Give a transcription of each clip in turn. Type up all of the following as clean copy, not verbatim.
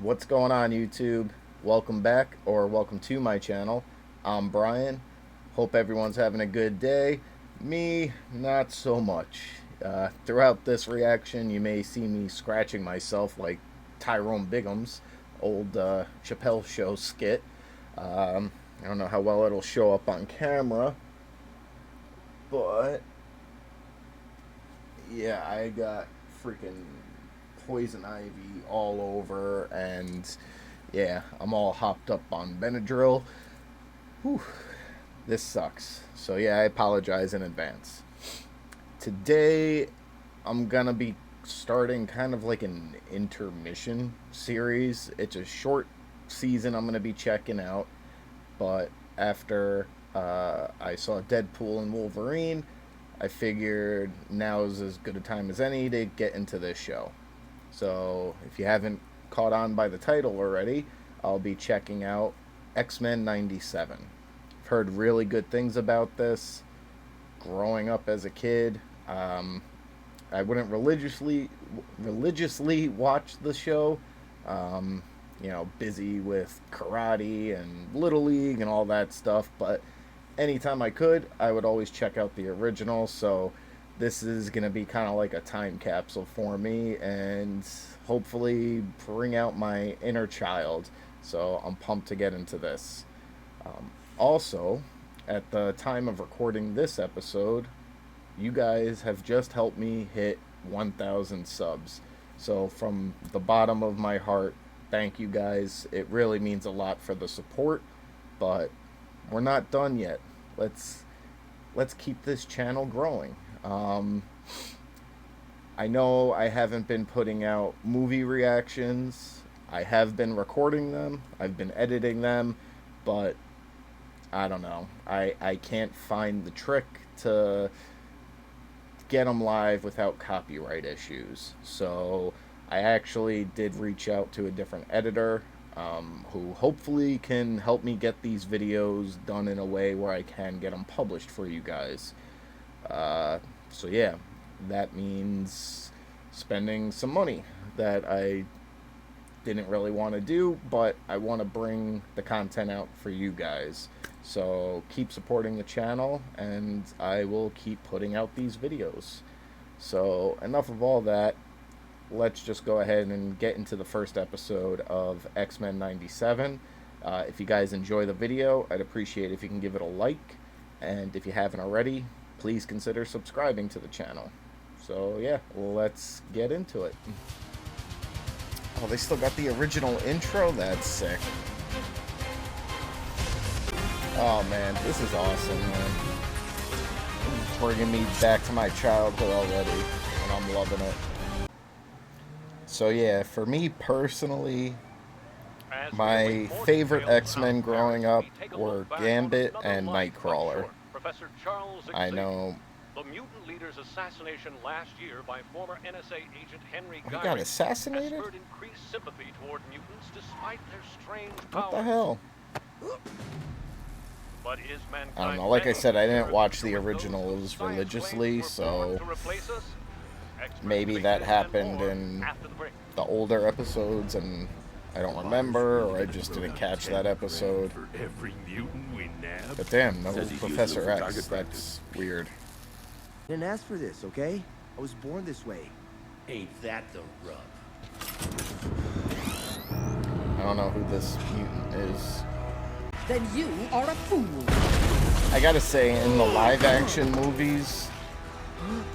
What's going on, YouTube? Welcome back, or welcome to my channel. I'm Brian. Hope everyone's having a good day. Me, not so much. Throughout this reaction, you may see me scratching myself like Tyrone Biggum's old Chappelle Show skit. I don't know how well it'll show up on camera, but yeah, I got freaking poison ivy all over, and yeah, I'm all hopped up on Benadryl. Whew, this sucks. So yeah, I apologize in advance. Today, I'm gonna be starting kind of like an intermission series. It's a short season I'm gonna be checking out, but after I saw Deadpool and Wolverine, I figured now is as good a time as any to get into this show. So if you haven't caught on by the title already, I'll be checking out X-Men 97. I've heard really good things about this. Growing up as a kid, I wouldn't religiously watch the show. Busy with karate and Little League and all that stuff, but anytime I could, I would always check out the original. So this is going to be kind of like a time capsule for me and hopefully bring out my inner child. So I'm pumped to get into this. Also, at the time of recording this episode, you guys have just helped me hit 1,000 subs. So from the bottom of my heart, thank you guys. It really means a lot for the support, but we're not done yet. Let's keep this channel growing. I know I haven't been putting out movie reactions. I have been recording them. I've been editing them, but I don't know. I can't find the trick to get them live without copyright issues. So I actually did reach out to a different editor who hopefully can help me get these videos done in a way where I can get them published for you guys. So yeah, that means spending some money that I didn't really want to do, but I want to bring the content out for you guys. So keep supporting the channel, and I will keep putting out these videos. So enough of all that. Let's just go ahead and get into the first episode of X-Men 97. If you guys enjoy the video, I'd appreciate if you can give it a like, and if you haven't already, please consider subscribing to the channel. So yeah, let's get into it. Oh, they still got the original intro? That's sick. Oh man, this is awesome, man. It's bringing me back to my childhood already, and I'm loving it. So yeah, for me personally, my favorite X-Men growing up were Gambit and Nightcrawler. I know. The mutant leader's assassination last year by former NSA agent Henry He got Geiger assassinated? has spurred increased sympathy toward mutants despite their strange What powers. the hell? But is mankind I don't know. Like I said, I didn't watch the those who originals science religiously, claims were born so to replace us? Experts maybe think that this and happened more in after the break. the older episodes and I don't remember, or I just didn't catch that episode. For every mutant we nab. But damn, no Says he's Professor using it for X. target practice. That's weird. Didn't ask for this, okay? I was born this way. Ain't that the rub? I don't know who this mutant is. Then you are a fool. I gotta say, in the live-action movies,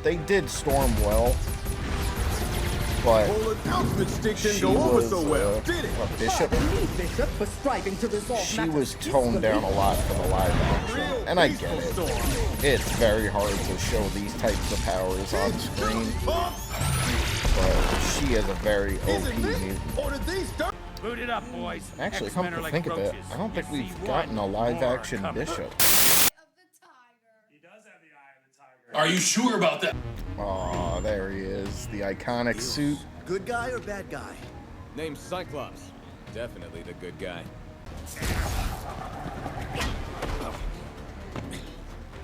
they did Storm well, but Whole announcement stick didn't she go over was so well, did it? a bishop. Pardon me, Bishop, for striving to resolve She matters was toned down a peacefully. lot for the live action, and I get it. It's very hard to show these types of powers on screen, but she is a very OP mutant. Or did these dirt? Boot it up, boys. Actually, come X-Men to are like think of it, roaches. I don't think You we've see gotten a one, live-action more bishop. He does have the eye of the tiger. Are you sure about that? Aw, there he is, the iconic suit. Good guy or bad guy? Name's Cyclops. Definitely the good guy.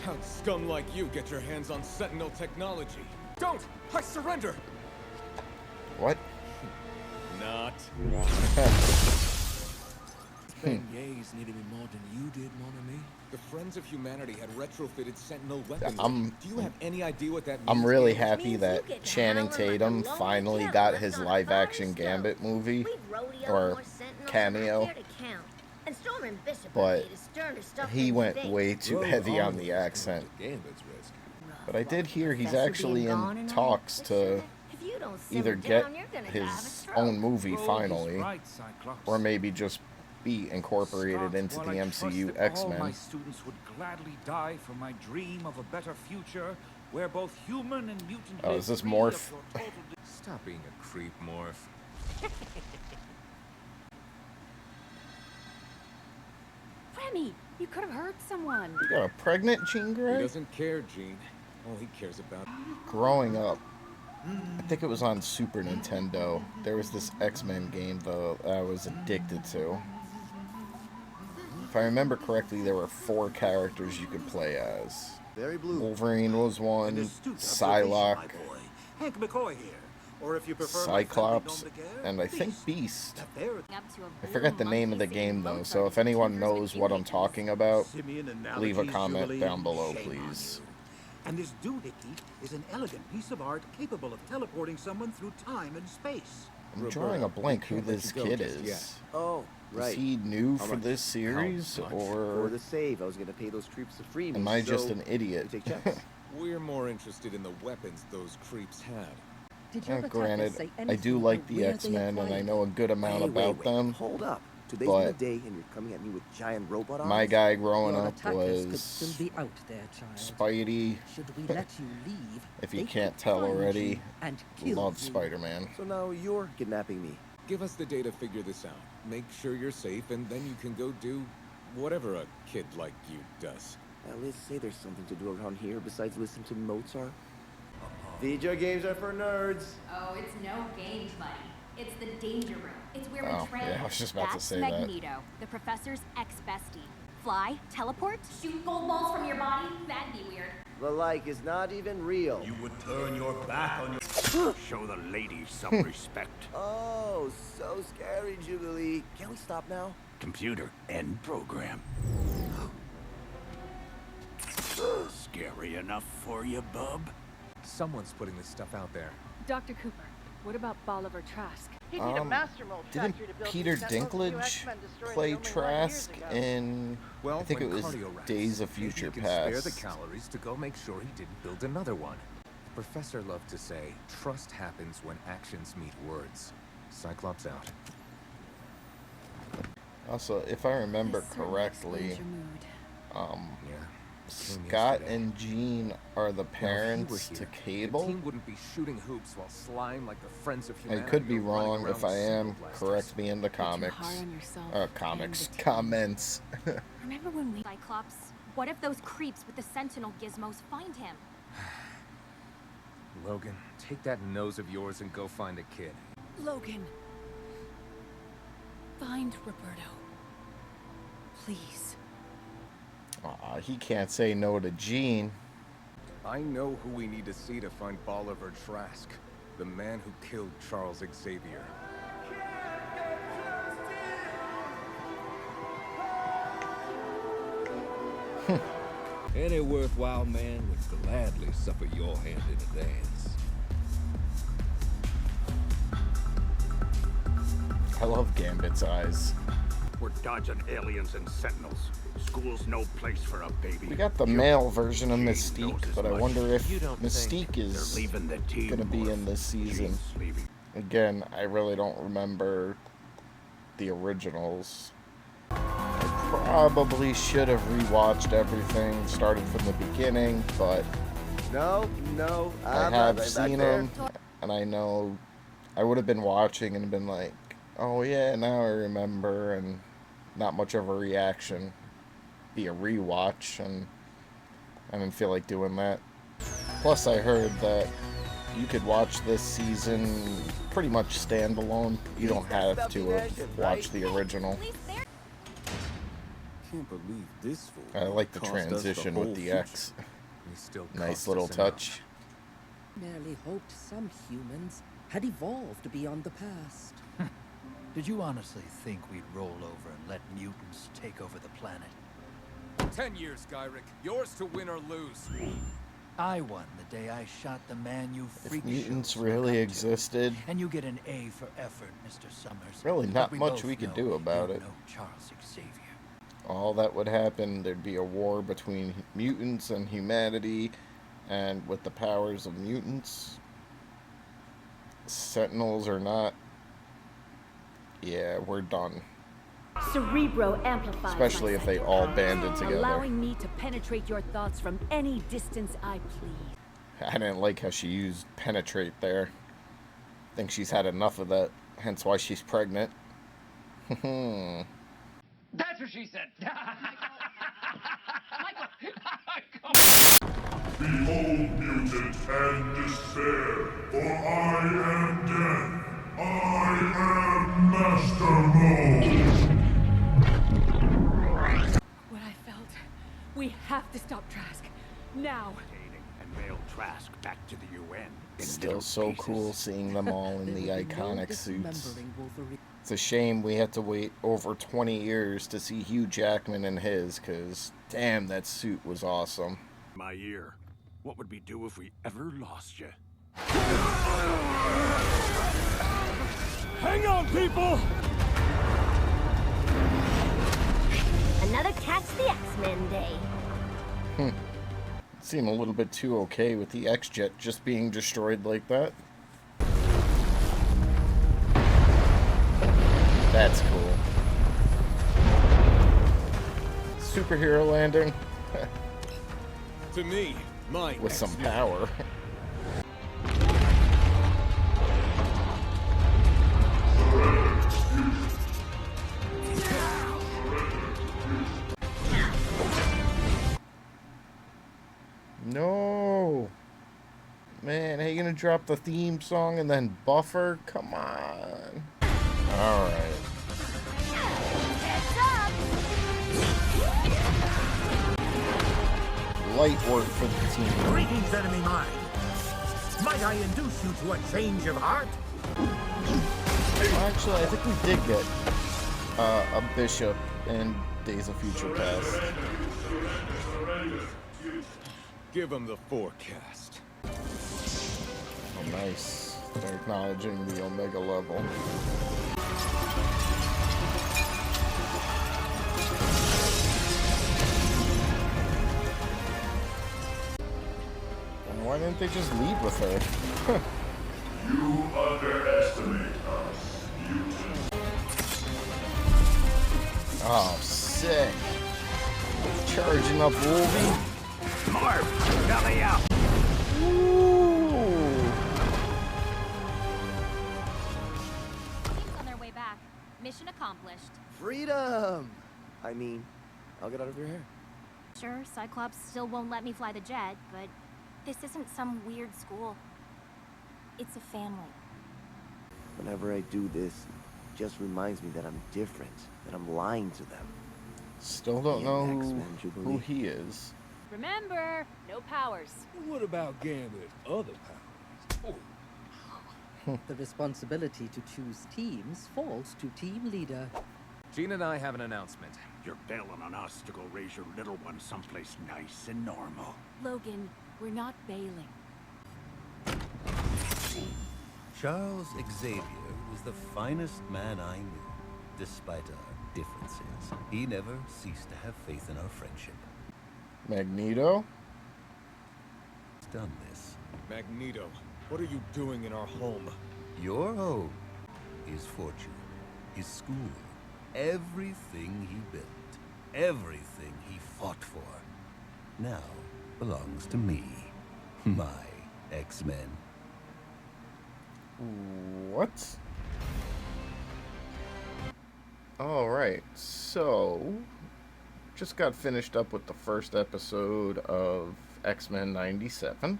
How'd scum like you get your hands on Sentinel technology? Don't! I surrender! What? not. Beignets needed me more than you did, mon ami. The Friends of Humanity had retrofitted Sentinel weapons. I'm- Do you have any idea what that means? I'm really Gambit? happy that Channing Tatum finally got his live-action Gambit movie, or cameo, but he went way too heavy on the accent. Gambit's rescue. But I did hear he's actually in talks to either get his own movie finally, or maybe just be incorporated into the MCU All my X-Men. students would gladly die for my dream of a better future where both human and mutant Oh, live is this free Morph? of your total Stop being a creep, Morph. Remy, you could have hurt someone. You got a pregnant Jean He Grey? doesn't care, Gene. All he cares about. Growing up, I think it was on Super Nintendo, there was this X-Men game though that I was addicted to. If I remember correctly, there were 4 characters you could play as. Very blue. Wolverine was one, Psylocke, Hank McCoy here. Or if you prefer Cyclops, and I think Beast. I forget the name of the game though, so if anyone knows what I'm talking about, leave a comment down below, please. And this doohickey is an elegant piece of art capable of teleporting someone through time and space. I'm drawing a blank who this kid is. Oh, Is right. he new How for much? this series, For or the save, I was gonna pay those creeps to free me. am I just so an idiot? we take checks. We're more interested in the weapons those creeps had. Did your detectives Granted, say I anything do like about the where they X-Men, and I acquired know a good amount about them. Hold up. Today's but been a day, and you're coming at me with giant robot arms. My guy growing Your up attackers could was still be out there, child. Spidey. Should we let you leave? If you they can't could tell find already, you and kill Love you. Spider-Man. So now you're kidnapping me. Give us the day to figure this out. Make sure you're safe, and then you can go do whatever a kid like you does. At least say there's something to do around here besides listen to Mozart. Video games are for nerds. Oh, it's no games, buddy. It's the danger room. It's where Oh, we train. yeah, I was just about to That's say that. Magneto, the professor's ex-bestie. Fly, teleport, shoot gold balls from your body. That'd be weird. The like is not even real. You would turn your back on your... Show the ladies some respect. Oh, so scary, Jubilee. Can we stop now? Computer, end program. Scary enough for you, bub? Someone's putting this stuff out there. Dr. Cooper, what about Bolivar Trask? Didn't Peter Dinklage play Trask in, Well, I think it when was cardio rests, Days of maybe Future you can spare the Past? calories to go make sure he didn't build another one. The professor loved to say, trust happens when actions meet words. Cyclops out. Also, if I remember correctly, Yeah. Came Scott yesterday. and Jean are the Now, if he parents were to here, The Cable. team wouldn't be shooting hoops while slime like the Friends of I Humanity. could be are running wrong. around If I with am, superblasters. correct me in the comics. Comments. Remember when we... Cyclops, what if those creeps with the Sentinel gizmos find him? Logan, take that nose of yours and go find a kid. Logan. Find Roberto. Please. Aw, he can't say no to Jean. I know who we need to see to find Bolivar Trask, the man who killed Charles Xavier. Any worthwhile man would gladly suffer your hand in a dance. I love Gambit's eyes. We're dodging aliens and sentinels. School's no place for a baby. We got the male version of Jean Mystique, knows as but I much. wonder if You don't Mystique think is they're leaving the team, gonna be Morph. in this season. Jean's leaving. Again, I really don't remember the originals. I probably should have rewatched everything, started from the beginning, but No, I I'm have not seen there. them, and I know I would have been watching and been like, oh yeah, now I remember, and not much of a reaction. Be a rewatch, and I didn't feel like doing that. Plus, I heard that you could watch this season pretty much standalone. You don't have to have watched the original. Can't believe this fool. I like the cost us transition whole with the future. X. He still Nice cost little us enough. touch. Merely hoped some humans had evolved beyond the past. Did you honestly think we'd roll over and let mutants take over the planet? 10 years, Gyrick. Yours to win or lose. I won the day I shot the man you If freak mutants shows really look up to. existed, And you get an A for effort, Mr. Summers. really But not we much both we could know do about you're it. no Charles Xavier. All that would happen, there'd be a war between mutants and humanity, and with the powers of mutants, Sentinels or not, yeah, we're done. Cerebro amplifies. Especially if they all banded together. Allowing me to penetrate your thoughts from any distance I please. I didn't like how she used penetrate there. Think she's had enough of that, hence why she's pregnant. That's what she said. Behold, mutant, and despair, for I am death. I am Master Mold. What I felt. We have to stop Trask. Now. And mail Trask back to the UN. in Still little so pieces. cool seeing them all in the There would be no iconic suits. dismembering Wolverine. It's a shame we had to wait over 20 years to see Hugh Jackman in his, because damn, that suit was awesome. My ear. What would we do if we ever lost you? Hang on, people! Another Catch the X-Men day. Seem a little bit too okay with the X-Jet just being destroyed like that. That's cool. Superhero landing To me, my with some X-Men. power. No! Man, are you gonna drop the theme song and then buffer? Come on. Alright. Light work for the team. Greetings, enemy mine. Might I induce you to a change of heart? Actually, I think we did get a bishop in Days of Future Past. Give him the forecast. Oh, nice. They're acknowledging the Omega level. And why didn't they just leave with her? You underestimate us, mutant. Oh, sick. Charging up Wolvie. Marv, belly up! Ooh. Team's on their way back. Mission accomplished. Freedom! I mean, I'll get out of your hair. Sure, Cyclops still won't let me fly the jet, but this isn't some weird school. It's a family. Whenever I do this, it just reminds me that I'm different, that I'm lying to them. Still don't The know X-Men who Jubilee. he is. Remember, no powers. What about Gambit's other powers? The responsibility to choose teams falls to team leader. Jean and I have an announcement. You're bailing on us to go raise your little one someplace nice and normal. Logan, we're not bailing. Charles Xavier was the finest man I knew. Despite our differences, he never ceased to have faith in our friendship. Magneto? He's done this. Magneto, what are you doing in our home? Your home, his fortune, his school, everything he built, everything he fought for, now belongs to me, my X-Men. What? Alright, so just got finished up with the first episode of X-Men 97,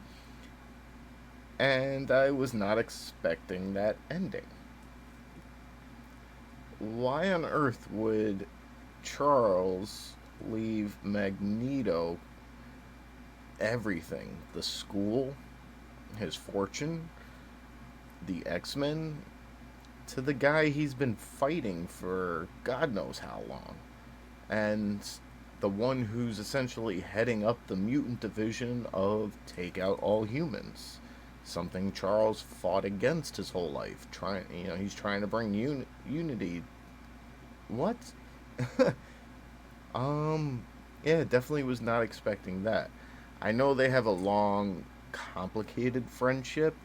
and I was not expecting that ending. Why on earth would Charles leave Magneto everything? The school, his fortune, the X-Men to the guy he's been fighting for God knows how long. And the one who's essentially heading up the mutant division of Take Out All Humans. Something Charles fought against his whole life. He's trying to bring unity. What? Yeah, definitely was not expecting that. I know they have a long, complicated friendship,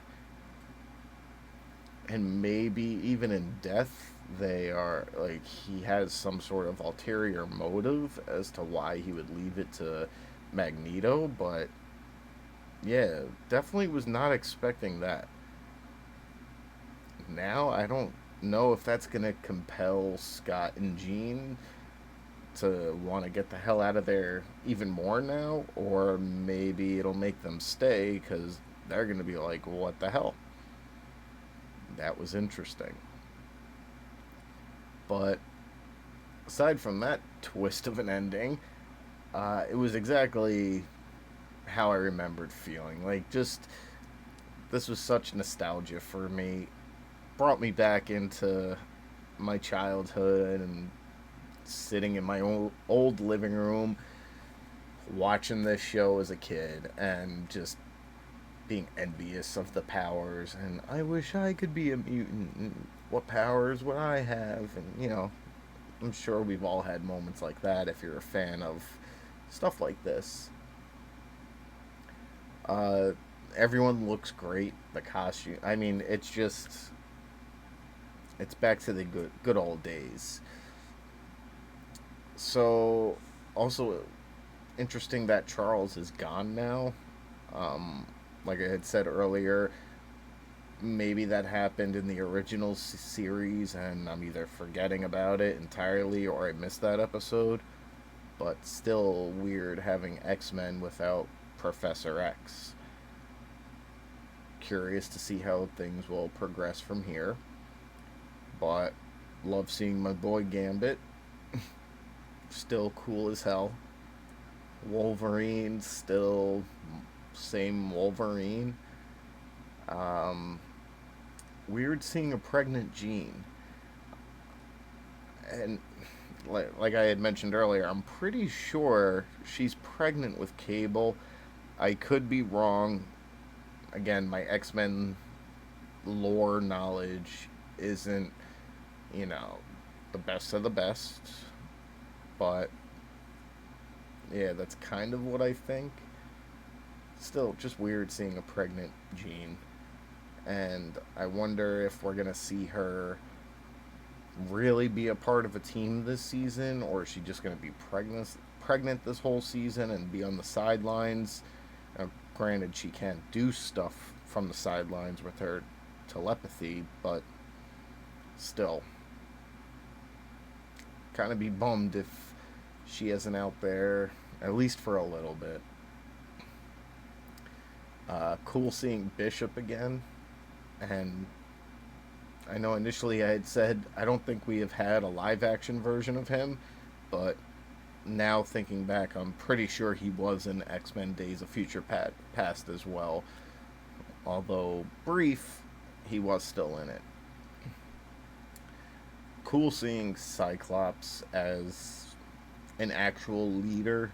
and maybe even in death, they are, like, he has some sort of ulterior motive as to why he would leave it to Magneto, but yeah, definitely was not expecting that. Now, I don't know if that's going to compel Scott and Jean to want to get the hell out of there even more now, or maybe it'll make them stay because they're going to be like, what the hell? That was interesting. But aside from that twist of an ending, it was exactly how I remembered feeling. Like, just, this was such nostalgia for me. Brought me back into my childhood and sitting in my old living room watching this show as a kid and just being envious of the powers, and I wish I could be a mutant, and what powers would I have? And I'm sure we've all had moments like that if you're a fan of stuff like this. Everyone looks great. The costume, I mean, it's back to the good old days. So, also interesting that Charles is gone now. Like I had said earlier, maybe that happened in the original series and I'm either forgetting about it entirely or I missed that episode. But still weird having X-Men without Professor X. Curious to see how things will progress from here. But love seeing my boy Gambit. Still cool as hell. Wolverine, still same Wolverine. Weird seeing a pregnant Jean. And like I had mentioned earlier, I'm pretty sure she's pregnant with Cable. I could be wrong. Again, my X-Men lore knowledge isn't, the best of the best. But yeah, that's kind of what I think. Still, just weird seeing a pregnant Jean. And I wonder if we're going to see her really be a part of a team this season, or is she just going to be pregnant this whole season and be on the sidelines. Now, granted, she can't do stuff from the sidelines with her telepathy, but still. Kind of be bummed if she isn't out there, at least for a little bit. Cool seeing Bishop again. And I know initially I had said I don't think we have had a live-action version of him, but now thinking back, I'm pretty sure he was in X-Men Days of Future Past as well. Although brief, he was still in it. Cool seeing Cyclops as an actual leader.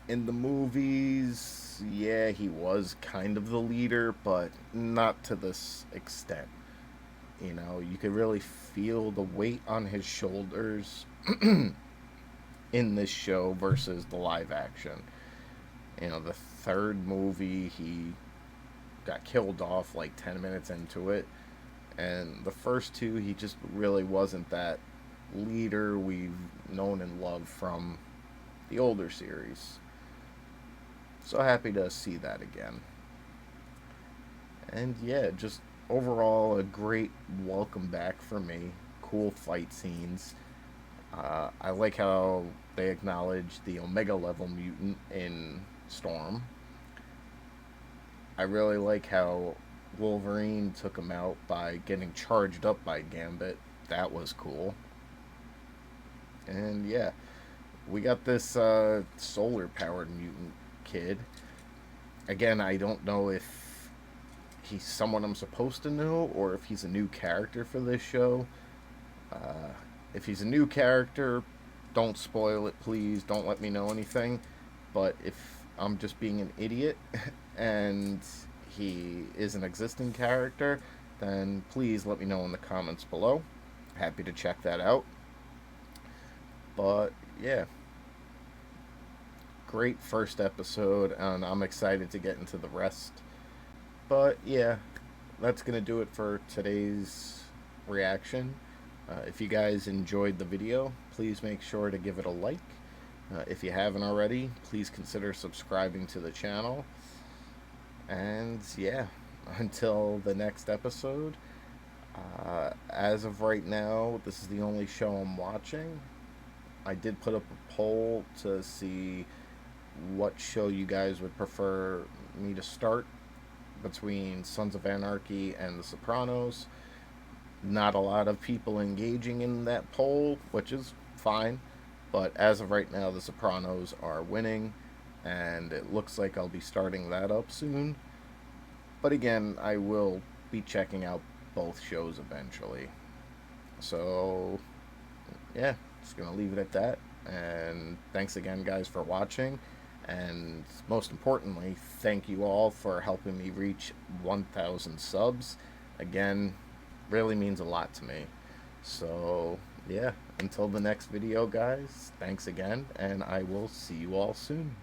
In the movies, yeah, he was kind of the leader, but not to this extent. You could really feel the weight on his shoulders in this show versus the live action. The third movie, he got killed off like 10 minutes into it. And the first two, he just really wasn't that leader we've known and loved from the older series. So happy to see that again. And yeah, just overall a great welcome back for me. Cool fight scenes. I like how they acknowledge the Omega level mutant in Storm. I really like how Wolverine took him out by getting charged up by Gambit. That was cool. And yeah, we got this solar powered mutant kid. Again, I don't know if he's someone I'm supposed to know or if he's a new character for this show. If he's a new character, don't spoil it, please. Don't let me know anything. But if I'm just being an idiot and he is an existing character, then please let me know in the comments below. Happy to check that out. But yeah, great first episode, and I'm excited to get into the rest. But yeah, that's gonna do it for today's reaction. If you guys enjoyed the video, please make sure to give it a like. If you haven't already, please consider subscribing to the channel. And yeah, until the next episode, as of right now, this is the only show I'm watching. I did put up a poll to see what show you guys would prefer me to start between Sons of Anarchy and The Sopranos. Not a lot of people engaging in that poll, which is fine. But as of right now, The Sopranos are winning, and it looks like I'll be starting that up soon. But again, I will be checking out both shows eventually. So, yeah, just gonna leave it at that. And thanks again, guys, for watching. And most importantly, thank you all for helping me reach 1,000 subs. Again, really means a lot to me. So, yeah, until the next video, guys, thanks again, and I will see you all soon.